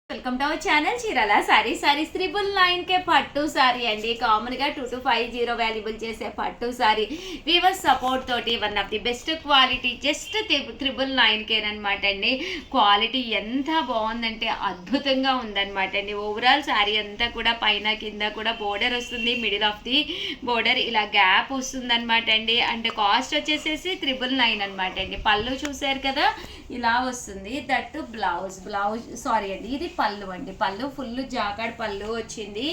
Welcome to our channel Chirala saris 999 కే పట్టు sorry అండి. Common గా 2250 వాల్యుబుల్ చేసే పట్టు సారీ వీవర్స్ సపోర్ట్ తోటి one of the best quality just 999 కేనమాట అండి. క్వాలిటీ ఎంత బాగుందంటే అద్భుతంగా ఉందన్నమాట అండి. ఓవరాల్ సారీ అంతా కూడా పైన కింద కూడా బోర్డర్ వస్తుంది, మిడిల్ ఆఫ్ ది బోర్డర్ ఇలా గ్యాప్ వస్తుంది అనమాట అండి. అండ్ కాస్ట్ వచ్చేసేసి 999 అనమాట అండి. పళ్ళు చూసారు కదా ఇలా వస్తుంది. దట్టు బ్లౌజ్ సారీ అండి, ఇది పళ్ళు అండి. పళ్ళు ఫుల్ జాకాడ్ పళ్ళు వచ్చింది.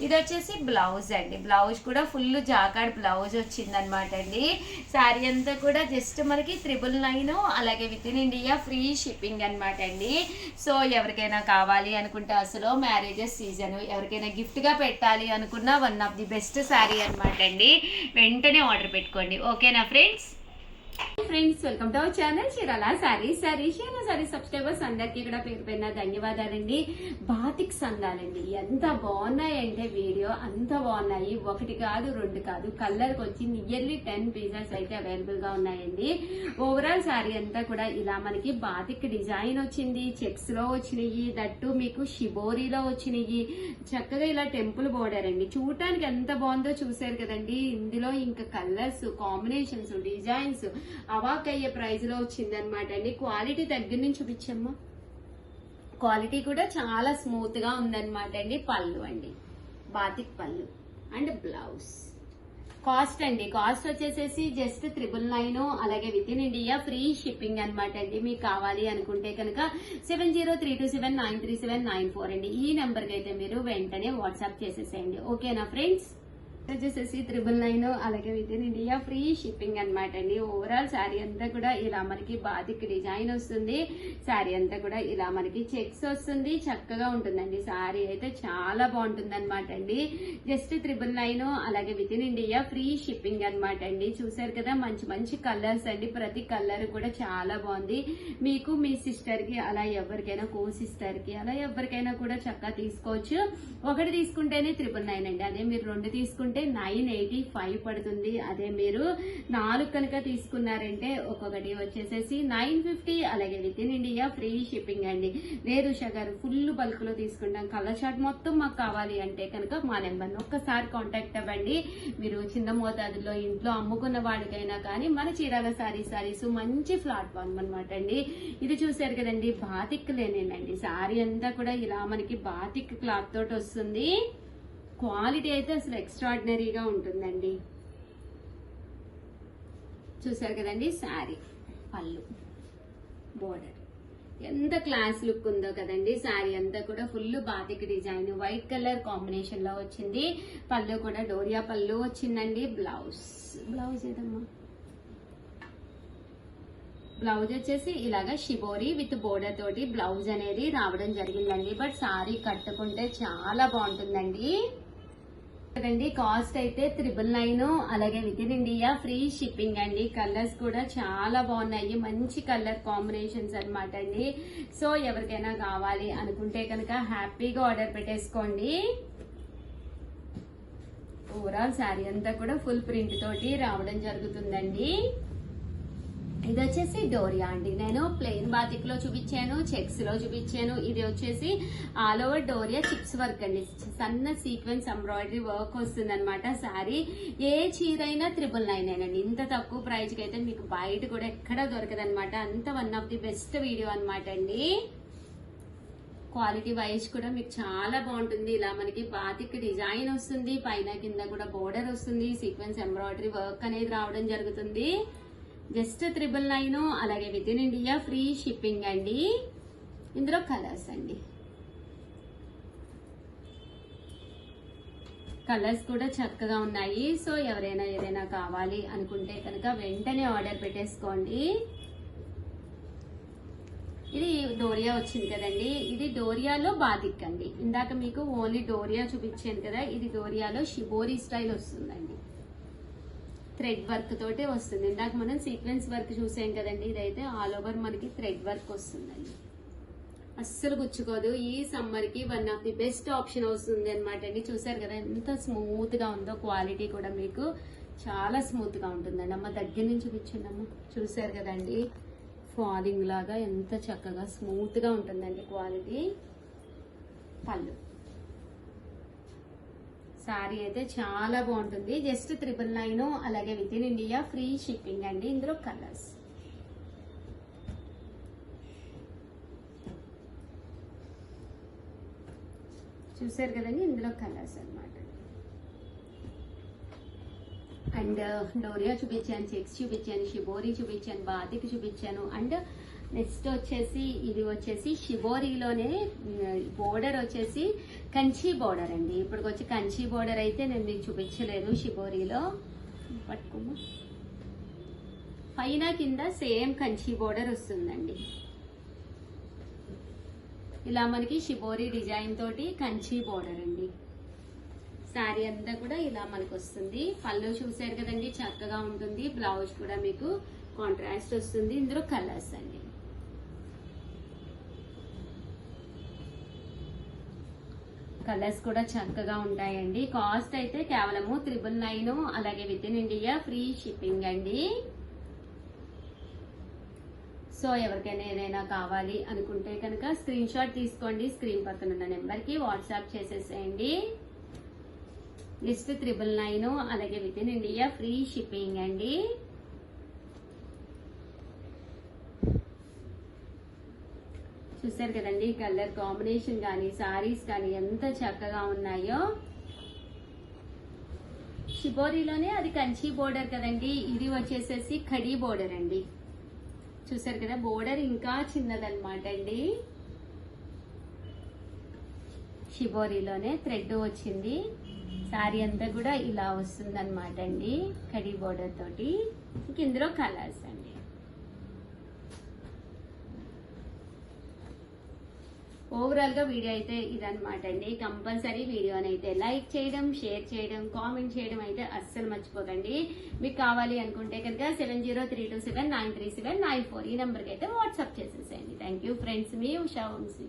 ఇది వచ్చేసి బ్లౌజ్ అండి. బ్లౌజ్ కూడా ఫుల్ జాకాడ్ బ్లౌజ్ వచ్చింది అనమాట అండి. శారీ అంతా కూడా జస్ట్ మనకి 999, అలాగే with in India free shipping అనమాట అండి. సో ఎవరికైనా కావాలి అనుకుంటే అసలు మ్యారేజెస్ సీజన్ ఎవరికైనా గిఫ్ట్గా పెట్టాలి అనుకున్న one of the best sari అనమాట అండి. వెంటనే ఆర్డర్ పెట్టుకోండి, ఓకేనా friends. Welcome to our channel Chirala saris subscribers అందరికీ కూడా పేరు పైన ధన్యవాదాలండి. బాతిక్స్ అందాలండి ఎంత బాగున్నాయంటే వీడియో అంత బాగున్నాయి. ఒకటి కాదు రెండు కాదు, కలర్కి వచ్చి నియర్లీ 10 పీసెస్ అయితే అవైలబుల్ గా ఉన్నాయండి. ఓవరాల్ సారీ అంతా కూడా ఇలా మనకి బాతిక్ డిజైన్ వచ్చింది, చెక్స్ లో వచ్చినాయి, దట్టు మీకు షిబోరీలో వచ్చినాయి. చక్కగా ఇలా టెంపుల్ బోర్డర్ అండి. చూడటానికి ఎంత బాగుందో చూసారు కదండి. ఇందులో ఇంకా కలర్స్ కాంబినేషన్స్ డిజైన్స్ అవాక్ అయ్యే ప్రైజ్ లో వచ్చిందనమాట అండి. క్వాలిటీ దగ్గర నుంచి చూపించమ్మా. క్వాలిటీ కూడా చాలా స్మూత్ గా ఉందన్నమాట అండి. పళ్ళు అండి, బాతిక్ పళ్ళు అండ్ బ్లౌజ్. కాస్ట్ అండి, కాస్ట్ వచ్చేసేసి జస్ట్ 999, అలాగే with in India free shipping అనమాట అండి. మీకు కావాలి అనుకుంటే కనుక 7032793794 అండి. ఈ నెంబర్ కి అయితే మీరు వెంటనే వాట్సాప్ చేసేసేయండి, ఓకేనా ఫ్రెండ్స్. వచ్చేసేసి 999, అలాగే with in India free shipping అనమాట అండి. ఓవరాల్ శారీ అంతా కూడా ఇలా మనకి బాతిక్ డిజైన్ వస్తుంది. శారీ అంతా కూడా ఇలా మనకి చెక్స్ వస్తుంది. చక్కగా ఉంటుందండి. శారీ అయితే చాలా బాగుంటుంది అనమాట అండి. జస్ట్ 999, అలాగే with in India free shipping అనమాట అండి. చూసారు కదా మంచి మంచి కలర్స్ అండి. ప్రతి కలర్ కూడా చాలా బాగుంది. మీకు మీ సిస్టర్ కి అలా ఎవరికైనా కో సిస్టర్ కి అలా ఎవరికైనా కూడా చక్కగా తీసుకోవచ్చు. ఒకటి తీసుకుంటేనే 999 అండి. అదే మీరు రెండు తీసుకుంటే 985 పడుతుంది. అదే మీరు 4 కనుక తీసుకున్నారంటే ఒక్కొక్కటి వచ్చేసేసి 950, అలాగే with in India free shipping అండి. లేదు ఉషా గారు ఫుల్ బల్క్ లో తీసుకుంటాం, కలర్ షార్ట్ మొత్తం మాకు కావాలి అంటే కనుక మా నెంబర్ ఒక్కసారి కాంటాక్ట్ అవ్వండి. మీరు చిన్న మోతాదులో ఇంట్లో అమ్ముకున్న వాడికైనా కానీ మన చీరాల సారీస్ మంచి ప్లాట్ఫామ్ అనమాట అండి. ఇది చూసారు కదండి, బాతిక్ లేనేనండి. సారీ అంతా కూడా ఇలా మనకి బాతిక్ క్లాత్ తోటి వస్తుంది. క్వాలిటీ అయితే అసలు ఎక్స్ట్రాడినరీగా ఉంటుందండి. చూసారు కదండి, శారీ పళ్ళు బోర్డర్ ఎంత క్లాస్ లుక్ ఉందో కదండి. శారీ అంతా కూడా full batik design white colour combination లో వచ్చింది. పళ్ళు కూడా డోరియా పళ్ళు వచ్చిందండి. బ్లౌజ్ ఏదమ్మా, బ్లౌజ్ వచ్చేసి ఇలాగా షిబోరి విత్ బోర్డర్ తోటి బ్లౌజ్ అనేది రావడం జరిగిందండి. బట్ సారీ కట్టుకుంటే చాలా బాగుంటుందండి కదండి. కాస్ట్ అయితే 999, అలాగే with in India free shipping అండి. కలర్స్ కూడా చాలా బాగున్నాయి, మంచి కలర్ కాంబినేషన్స్ అనమాట అండి. సో ఎవరికైనా కావాలి అనుకుంటే కనుక హ్యాపీగా ఆర్డర్ పెట్టేసుకోండి. ఓవరాల్ శారీ అంతా కూడా ఫుల్ ప్రింట్ తోటి రావడం జరుగుతుందండి. ఇది వచ్చేసి డోరియా అండి. నేను ప్లెయిన్ బాతిక్ లో చూపించాను, చెక్స్ లో చూపించాను. ఇది వచ్చేసి all over doria chips work అండి. సన్న సీక్వెన్స్ ఎంబ్రాయిడరీ వర్క్ వస్తుంది అనమాట. శారీ ఏ చీర అయినా 999 అండి. ఇంత తక్కువ ప్రైస్ కి అయితే మీకు బయట కూడా ఎక్కడా దొరకదు అనమాట. అంత one of the best video అనమాట అండి. క్వాలిటీ వైజ్ కూడా మీకు చాలా బాగుంటుంది. ఇలా మనకి బాతిక్ డిజైన్ వస్తుంది, పైన కింద కూడా బోర్డర్ వస్తుంది, సీక్వెన్స్ ఎంబ్రాయిడరీ వర్క్ అనేది రావడం జరుగుతుంది. జస్ట్ 999, అలాగే with in India free shipping అండి. ఇందులో కలర్స్ అండి, కలర్స్ కూడా చక్కగా ఉన్నాయి. సో ఎవరైనా ఏదైనా కావాలి అనుకుంటే కనుక వెంటనే ఆర్డర్ పెట్టేసుకోండి. ఇది డోరియా వచ్చింది కదండి. ఇది డోరియాలో బాతిక్ అండి. ఇందాక మీకు ఓన్లీ డోరియా చూపించాను కదా, ఇది డోరియాలో షిబోరి స్టైల్ వస్తుందండి. థ్రెడ్ వర్క్ తోటే వస్తుంది. ఇందాక మనం సీక్వెన్స్ వర్క్ చూసాం కదండి. ఇదైతే ఆల్ ఓవర్ మనకి థ్రెడ్ వర్క్ వస్తుందండి. అస్సలు గుచ్చుకోదు. ఈ సమ్మర్ కి one of the best option వస్తుంది అనమాట అండి. చూసారు కదా ఎంత స్మూత్ గా ఉందో. క్వాలిటీ కూడా మీకు చాలా స్మూత్ గా ఉంటుందండి. అమ్మ దగ్గర నుంచి చూపించండి అమ్మ. చూసారు కదండి, ఫాలింగ్ లాగా ఎంత చక్కగా స్మూత్ గా ఉంటుందండి క్వాలిటీ. పళ్ళు. సారీ అయితే చాలా బాగుంటుంది. జస్ట్ 999, అలాగే with in India free shipping అండి. ఇందులో కలర్స్ చూసారు కదండి, ఇందులో కలర్స్ అన్నమాట. అండ్ డోరియా చూపించాను, చెక్స్ చూపించాను, షిబోరి చూపించాను, బాతిక్ చూపించాను. అండ్ నెక్స్ట్ వచ్చేసి ఇది వచ్చేసి షిబోరిలోనే బోర్డర్ వచ్చేసి కంచి బోర్డర్ అండి. ఇప్పటికొచ్చి కంచి బోర్డర్ అయితే నేను మీకు చూపించలేదు. షిబోరిలో పట్టుకోము పైన కింద సేమ్ కంచి బోర్డర్ వస్తుందండి. ఇలా మనకి షిబోరి డిజైన్ తోటి కంచి బోర్డర్ అండి. శారీ అంతా కూడా ఇలా మనకు వస్తుంది. పళ్ళు చూసారు కదండి, చక్కగా ఉంటుంది. బ్లౌజ్ కూడా మీకు కాంట్రాస్ట్ వస్తుంది. ఇందులో కలర్స్ అండి. కలర్స్ కూడా చక్కగా ఉంటాయండి. కాస్ట్ అయితే కేవలము 999, అలాగే with in India free shipping అండి. సో ఎవరికైనా ఏదైనా కావాలి అనుకుంటే కనుక స్క్రీన్ షాట్ తీసుకోండి. స్క్రీన్ పక్కన ఉన్న నెంబర్కి వాట్సాప్ చేసేసేయండి. లిస్ట్ 999, అలాగే with in India free shipping అండి. చూసారు కదండి, కలర్ కాంబినేషన్ కానీ సారీస్ కానీ ఎంత చక్కగా ఉన్నాయో. షిబోరిలోనే అది కంచి బోర్డర్ కదండి, ఇది వచ్చేసేసి ఖడీ బోర్డర్ అండి. చూసారు కదా, బోర్డర్ ఇంకా చిన్నదన్నమాట అండి. షిబోరిలోనే థ్రెడ్ వచ్చింది. శారీ అంతా కూడా ఇలా వస్తుంది అనమాట అండి, కడీ బోర్డర్ తోటి. ఇందులో కలర్స్ అండి. ఓవరాల్ గా వీడియో అయితే ఇదనమాట అండి. కంపల్సరీ వీడియోని అయితే లైక్ చేయడం, షేర్ చేయడం, కామెంట్ చేయడం అయితే అస్సలు మర్చిపోకండి. మీకు కావాలి అనుకుంటే కనుక 703279937994 ఈ నెంబర్కి అయితే వాట్సాప్ చేసేసేయండి. థ్యాంక్ యూ ఫ్రెండ్స్, మీ ఉషా వంశీ.